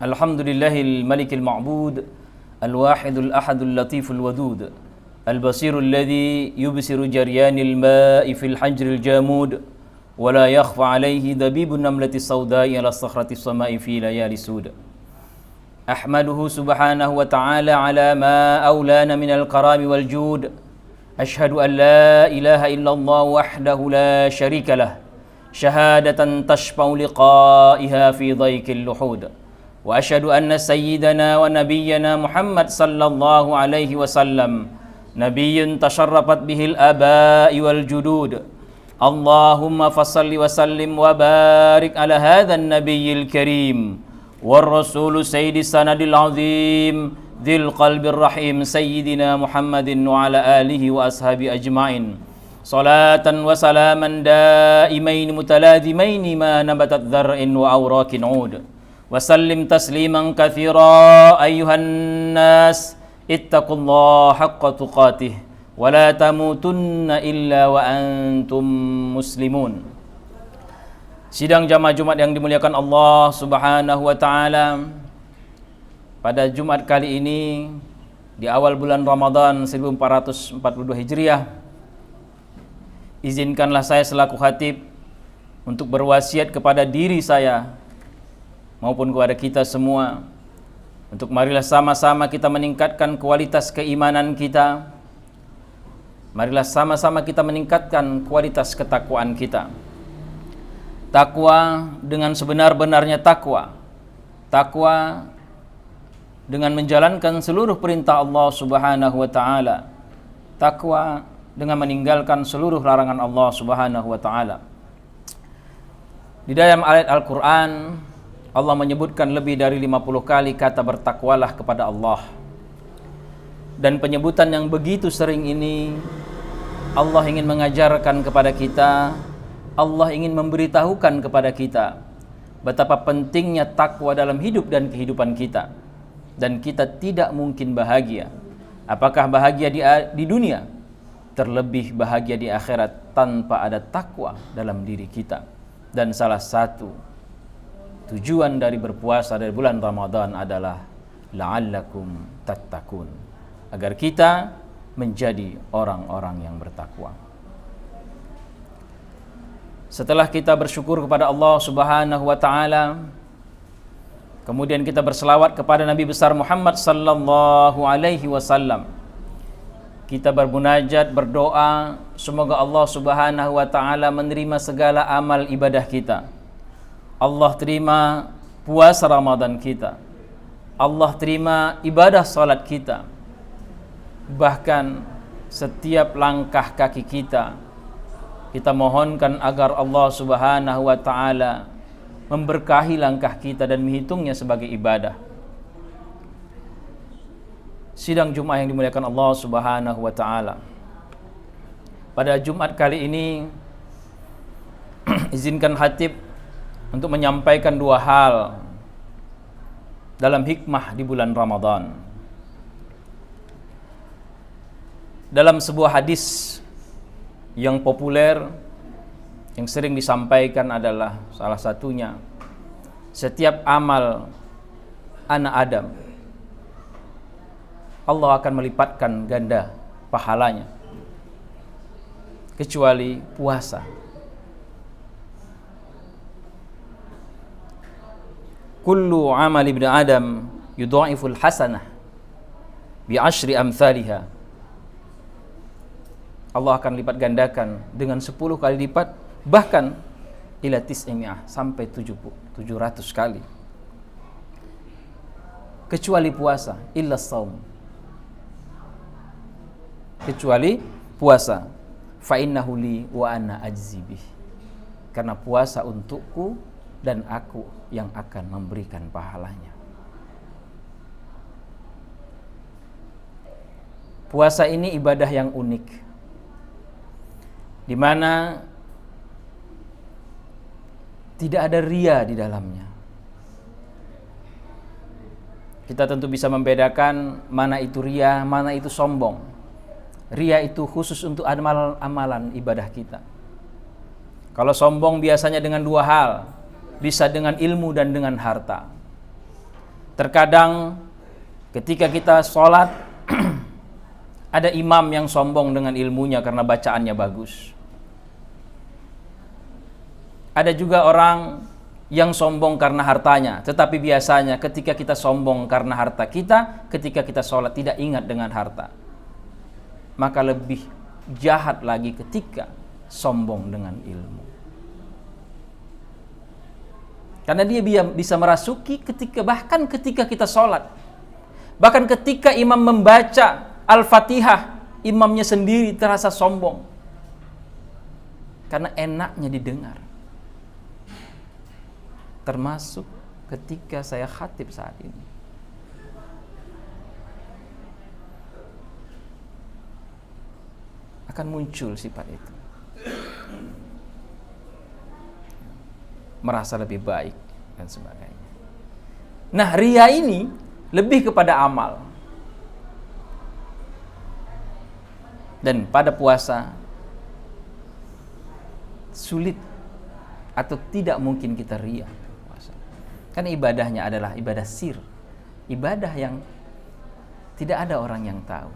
Alhamdulillahil malikil ma'bud, al-wahidul ahadul latiful wadud, al-basirul ladzi yubsiru jaryanil ma'i fil hajril jamud, wa la yakhfa alayhi dabibun namlati sawda'i ala sakhratis sama'i fi layali sud. Ahmaduhu subhanahu wa ta'ala ala ma awlana minal karami wal jud. Ashhadu an la ilaha illallah wahdahu la sharika lah, syahadatan tashfa'u liqa'iha fi dhaikil luhud. Wa asyhadu anna sayyidana wa nabiyyana Muhammad sallallahu alaihi wasallam nabiyyun tasharrafat bihil aba'i wal judud. Allahumma fassalli wa sallim wa barik ala hadzal nabiyyil karim war rasul sayyidis sanadil azim dzil qalbir rahim sayyidina Muhammadin wa ala alihi wa ashabi ajmain. Salatan wa salaman daimain mutalazimain ma nabatat dzar'in wa awraqin 'ud. وسلم تسليما كثيرا أيها الناس اتقوا الله حق تقاته ولا تموتن إلا وأنتم مسلمون. Sidang jamaah Jumat yang dimuliakan Allah Subhanahu wa taala. Pada Jumat kali ini di awal bulan Ramadan 1442 Hijriah, izinkanlah saya selaku khatib untuk berwasiat kepada diri saya maupun kepada kita semua untuk marilah sama-sama kita meningkatkan kualitas keimanan kita. Marilah sama-sama kita meningkatkan kualitas ketakwaan kita. Takwa dengan sebenar-benarnya takwa. Takwa dengan menjalankan seluruh perintah Allah Subhanahu wa taala. Takwa dengan meninggalkan seluruh larangan Allah Subhanahu wa taala. Di dalam ayat Al-Qur'an Allah menyebutkan lebih dari 50 kali kata bertakwalah kepada Allah. Dan penyebutan yang begitu sering ini Allah ingin mengajarkan kepada kita, Allah ingin memberitahukan kepada kita betapa pentingnya takwa dalam hidup dan kehidupan kita. Dan kita tidak mungkin bahagia. Apakah bahagia di dunia? Terlebih bahagia di akhirat tanpa ada takwa dalam diri kita. Dan salah satu tujuan dari berpuasa dari bulan Ramadan adalah la'allakum tattaqun, agar kita menjadi orang-orang yang bertakwa. Setelah kita bersyukur kepada Allah Subhanahu wa taala, kemudian kita berselawat kepada Nabi besar Muhammad sallallahu alaihi wasallam. Kita bermunajat, berdoa, semoga Allah Subhanahu wa taala menerima segala amal ibadah kita. Allah terima puasa Ramadan kita. Allah terima ibadah salat kita. Bahkan setiap langkah kaki kita mohonkan agar Allah Subhanahu wa taala memberkahi langkah kita dan menghitungnya sebagai ibadah. Sidang Jumat yang dimuliakan Allah Subhanahu wa taala. Pada Jumat kali ini izinkan khatib untuk menyampaikan dua hal dalam hikmah di bulan Ramadan. Dalam sebuah hadis yang populer yang sering disampaikan adalah salah satunya, setiap amal anak Adam Allah akan melipatkan ganda pahalanya kecuali puasa. Kullu amal ibn Adam yudha'iful hasanah bi asyri amthaliha. Allah akan lipat gandakan dengan 10 kali lipat, bahkan ila tis'imi'ah, sampai 700 kali. Kecuali puasa, illa shaum. Kecuali puasa, fa innahu li wa ana ajzi bih. Karena puasa untukku dan aku yang akan memberikan pahalanya. Puasa ini ibadah yang unik, di mana tidak ada ria di dalamnya. Kita tentu bisa membedakan mana itu ria, mana itu sombong. Ria itu khusus untuk amalan ibadah kita. Kalau sombong biasanya dengan dua hal, bisa dengan ilmu dan dengan harta. Terkadang ketika kita sholat ada imam yang sombong dengan ilmunya karena bacaannya bagus. Ada juga orang yang sombong karena hartanya, tetapi biasanya ketika kita sombong karena harta kita, ketika kita sholat tidak ingat dengan harta. Maka lebih jahat lagi ketika sombong dengan ilmu. Karena dia bisa merasuki bahkan ketika kita sholat. Bahkan ketika imam membaca Al-Fatihah, imamnya sendiri terasa sombong. Karena enaknya didengar. Termasuk ketika saya khatib saat ini. Akan muncul sifat itu. Merasa lebih baik dan sebagainya. Nah, riya ini lebih kepada amal. Dan pada puasa sulit atau tidak mungkin kita riya. Karena ibadahnya adalah ibadah sir. Ibadah yang tidak ada orang yang tahu.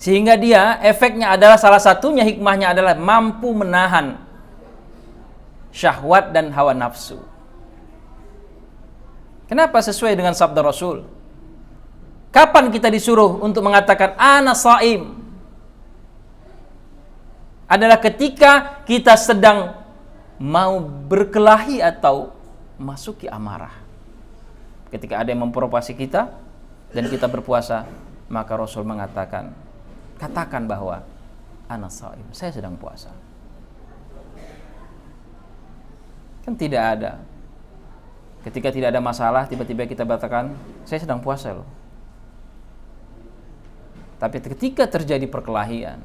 Sehingga dia efeknya adalah salah satunya hikmahnya adalah mampu menahan syahwat dan hawa nafsu. Kenapa? Sesuai dengan sabda Rasul. Kapan kita disuruh untuk mengatakan ana shaim? Adalah ketika kita sedang mau berkelahi atau masuki amarah. Ketika ada yang memprovokasi kita dan kita berpuasa, maka Rasul mengatakan, katakan bahwa ana shaim, saya sedang puasa. Kan tidak ada. Ketika tidak ada masalah, tiba-tiba kita katakan, saya sedang puasa loh. Tapi ketika terjadi perkelahian,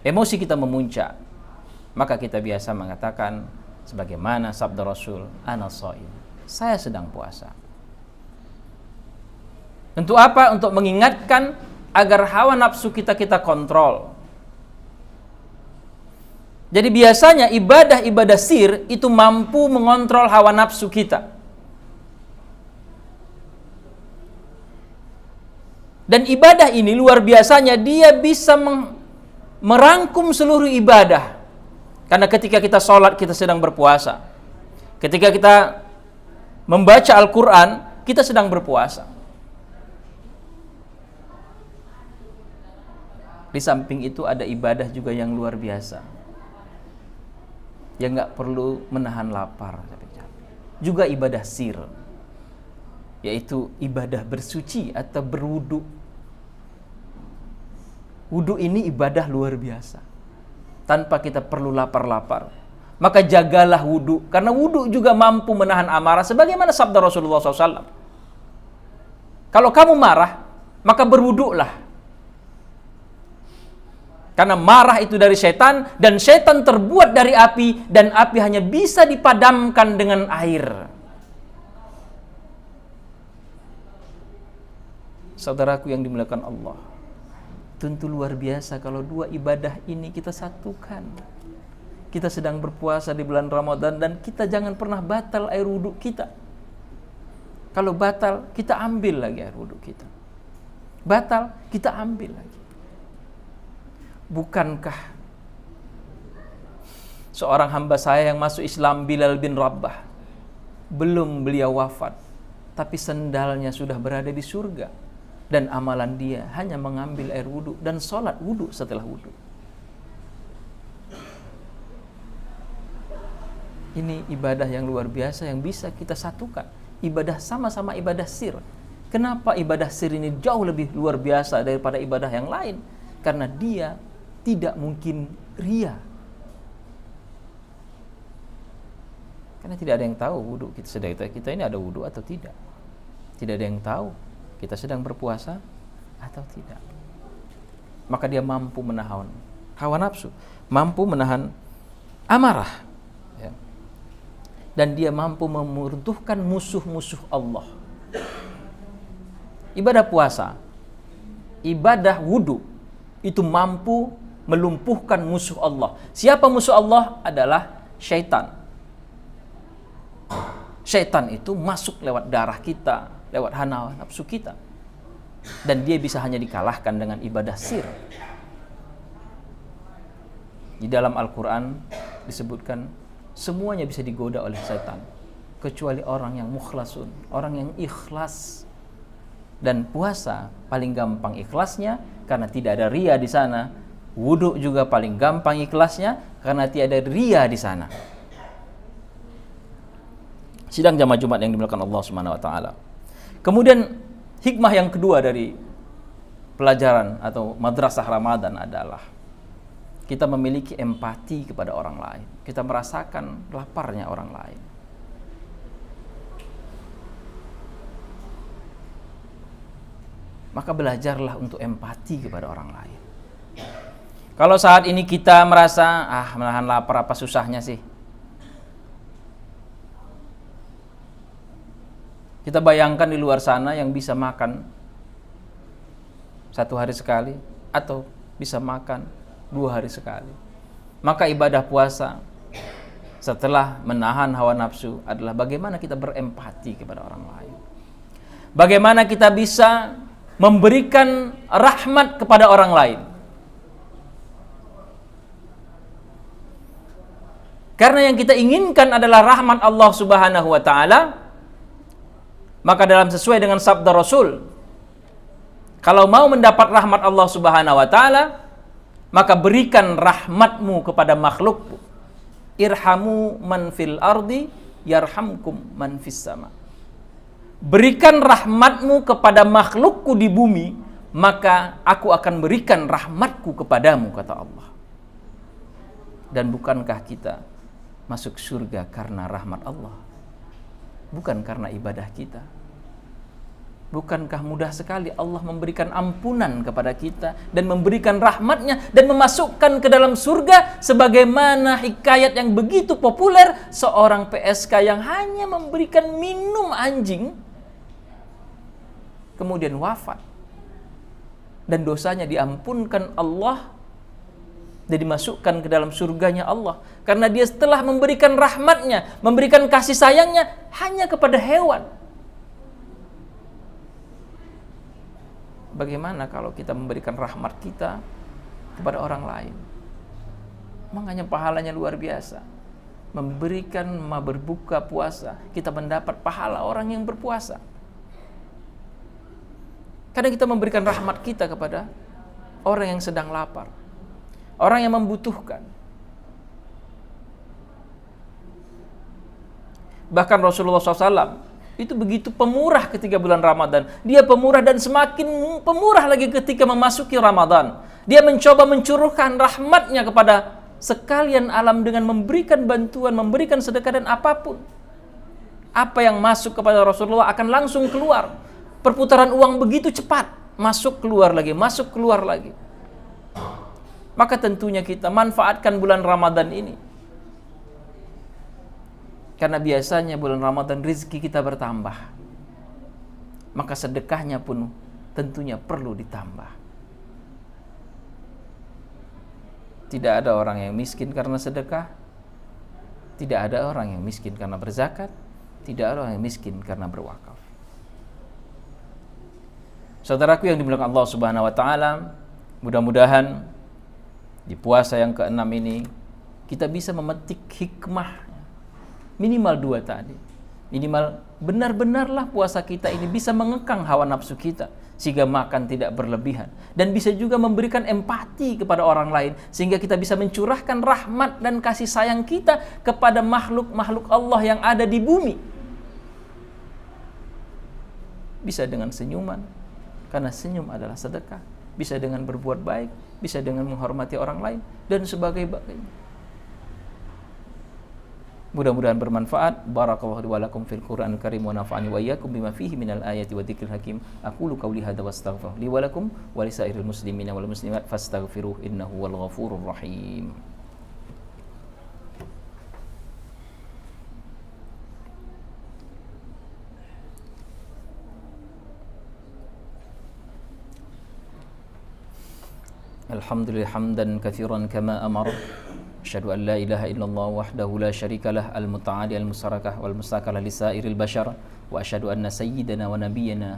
emosi kita memuncak, maka kita biasa mengatakan sebagaimana sabda Rasul, ana shaim, saya sedang puasa. Untuk apa? Untuk mengingatkan agar hawa nafsu kita kontrol. Jadi biasanya ibadah sir itu mampu mengontrol hawa nafsu kita. Dan ibadah ini luar biasanya dia bisa merangkum seluruh ibadah. Karena ketika kita sholat kita sedang berpuasa. Ketika kita membaca Al-Quran kita sedang berpuasa. Di samping itu ada ibadah juga yang luar biasa. Yang gak perlu menahan lapar. Juga ibadah sir. Yaitu ibadah bersuci atau berwudu. Wudu ini ibadah luar biasa. Tanpa kita perlu lapar-lapar. Maka jagalah wudu. Karena wudu juga mampu menahan amarah. Sebagaimana sabda Rasulullah SAW. Kalau kamu marah, maka berwudulah. Karena marah itu dari setan. Dan setan terbuat dari api. Dan api hanya bisa dipadamkan dengan air. Saudaraku yang dimuliakan Allah. Tentu luar biasa kalau dua ibadah ini kita satukan. Kita sedang berpuasa di bulan Ramadan dan kita jangan pernah batal air wudhu kita. Kalau batal, kita ambil lagi air wudhu kita. Batal, kita ambil lagi. Bukankah seorang hamba saya yang masuk Islam, Bilal bin Rabah, belum beliau wafat, tapi sendalnya sudah berada di surga. Dan amalan dia hanya mengambil air wudhu dan sholat wudhu setelah wudhu. Ini ibadah yang luar biasa yang bisa kita satukan. Ibadah sama-sama ibadah sir. Kenapa ibadah sir ini jauh lebih luar biasa daripada ibadah yang lain? Karena dia tidak mungkin ria. Karena tidak ada yang tahu wudhu kita ini ada wudhu atau tidak. Tidak ada yang tahu kita sedang berpuasa atau tidak. Maka dia mampu menahan hawa nafsu, mampu menahan amarah, ya. Dan dia mampu meruntuhkan musuh-musuh Allah. Ibadah puasa, ibadah wudu itu mampu melumpuhkan musuh Allah. Siapa musuh Allah? Adalah syaitan. Syaitan itu masuk lewat darah kita, lewat hawa nafsu kita. Dan dia bisa hanya dikalahkan dengan ibadah sir. Di dalam Al-Quran disebutkan semuanya bisa digoda oleh syaitan, kecuali orang yang mukhlasun, orang yang ikhlas. Dan puasa paling gampang ikhlasnya karena tidak ada riya di sana. Wudhu juga paling gampang ikhlasnya karena tidak ada riya di sana. Sidang jamaah Jumat yang dimuliakan Allah Subhanahu wa taala. Kemudian hikmah yang kedua dari pelajaran atau madrasah Ramadan adalah kita memiliki empati kepada orang lain. Kita merasakan laparnya orang lain. Maka belajarlah untuk empati kepada orang lain. Kalau saat ini kita merasa, menahan lapar apa susahnya sih? Kita bayangkan di luar sana yang bisa makan 1 hari sekali atau bisa makan 2 hari sekali. Maka ibadah puasa setelah menahan hawa nafsu adalah bagaimana kita berempati kepada orang lain. Bagaimana kita bisa memberikan rahmat kepada orang lain. Karena yang kita inginkan adalah rahmat Allah Subhanahu wa taala. Maka dalam sesuai dengan sabda Rasul, kalau mau mendapat rahmat Allah Subhanahu wa taala, maka berikan rahmatmu kepada makhlukmu. Irhamu man fil ardi yarhamkum man fis sama. Berikan rahmatmu kepada makhlukku di bumi, maka aku akan berikan rahmatku kepadamu, kata Allah. Dan bukankah kita masuk surga karena rahmat Allah? Bukan karena ibadah kita. Bukankah mudah sekali Allah memberikan ampunan kepada kita dan memberikan rahmatnya dan memasukkan ke dalam surga, sebagaimana hikayat yang begitu populer seorang PSK yang hanya memberikan minum anjing kemudian wafat dan dosanya diampunkan Allah dan dimasukkan ke dalam surganya Allah karena dia setelah memberikan rahmatnya, memberikan kasih sayangnya hanya kepada hewan. Bagaimana kalau kita memberikan rahmat kita kepada orang lain? Makanya pahalanya luar biasa. Memberikan berbuka puasa, kita mendapat pahala orang yang berpuasa. Kadang kita memberikan rahmat kita kepada orang yang sedang lapar, orang yang membutuhkan. Bahkan Rasulullah SAW itu begitu pemurah ketika bulan Ramadan. Dia pemurah dan semakin pemurah lagi ketika memasuki Ramadan. Dia mencoba mencurahkan rahmatnya kepada sekalian alam dengan memberikan bantuan, memberikan sedekah dan apapun. Apa yang masuk kepada Rasulullah akan langsung keluar. Perputaran uang begitu cepat, masuk keluar lagi, masuk keluar lagi. Maka tentunya kita manfaatkan bulan Ramadan ini. Karena biasanya bulan Ramadan rezeki kita bertambah. Maka sedekahnya pun tentunya perlu ditambah. Tidak ada orang yang miskin karena sedekah. Tidak ada orang yang miskin karena berzakat. Tidak ada orang yang miskin karena berwakaf. Saudaraku yang dimuliakan Allah Subhanahu wa taala, mudah-mudahan di puasa yang ke-6 ini kita bisa memetik hikmah minimal 2 tadi. Minimal benar-benarlah puasa kita ini bisa mengekang hawa nafsu kita sehingga makan tidak berlebihan, dan bisa juga memberikan empati kepada orang lain sehingga kita bisa mencurahkan rahmat dan kasih sayang kita kepada makhluk-makhluk Allah yang ada di bumi. Bisa dengan senyuman, karena senyum adalah sedekah, bisa dengan berbuat baik, bisa dengan menghormati orang lain dan sebagainya. Mudah-mudahan bermanfaat. Barakallahu li wa lakum fil Qur'anil Karim wa nafa'ani wa iyyakum bima fihi minal ayati wa dzikril hakim. Aqulu qawli hadza wastaghfir li wa lakum wa lisairil muslimina wal muslimat fastaghfiruh innahu wal ghafurur rahim. Alhamdulillah hamdan katsiran kama amara. أشهد أن لا إله إلا الله وحده لا شريك له المتعالي المشاركة والمساكلة لسائر البشر وأشهد أن سيدنا ونبينا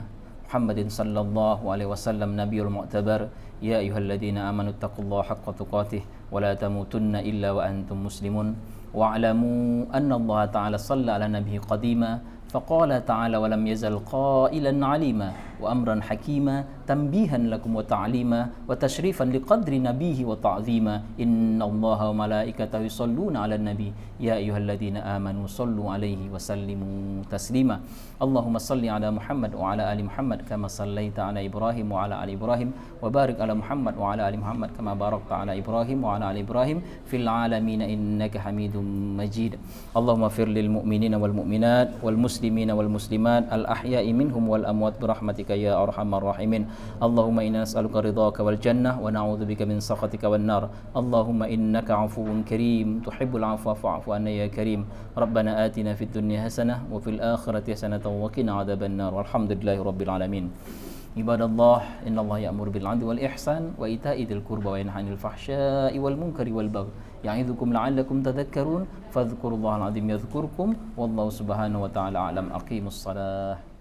محمد صلى الله عليه وسلم نبي المعتبر يا أيها الذين آمنوا اتقوا الله حق تقاته ولا تموتن إلا وأنتم مسلمون واعلموا أن الله تعالى صلى على نبيه قديما فقال تعالى ولم يزل قائلا عليما وأمرا حكيما تنبيها لكم وتعليما وتشريفا لقدر نبيه وتعظيما إن الله وملائكته يصلون على النبي يا أيها الذين آمنوا صلوا عليه وسلموا تسليما اللهم صل على محمد وعلى آل محمد كما صليت على إبراهيم وعلى آل إبراهيم وبارك على محمد وعلى آل محمد كما باركت على إبراهيم وعلى آل إبراهيم في العالمين إنك حميد مجيد اللهم اغفر للمؤمنين والمؤمنات والمسلمين والمسلمات الأحياء منهم والأموات برحمتك يا أرحم الراحمين اللهم إنا نسألك رضاك والجنة ونعوذ بك من سخطك والنار اللهم إنك عفو كريم تحب العفو فاعف عنا يا كريم ربنا آتنا في الدنيا حسنة وفي الآخرة حسنة وقنا عذاب النار والحمد لله رب العالمين عباد الله إن الله يأمر بالعدل والإحسان وإيتاء ذي القربى وينهى عن الفحشاء والمنكر والبغي يعظكم لعلكم تذكرون فاذكروا الله العظيم يذكركم والله سبحانه وتعالى أعلم أقيموا الصلاة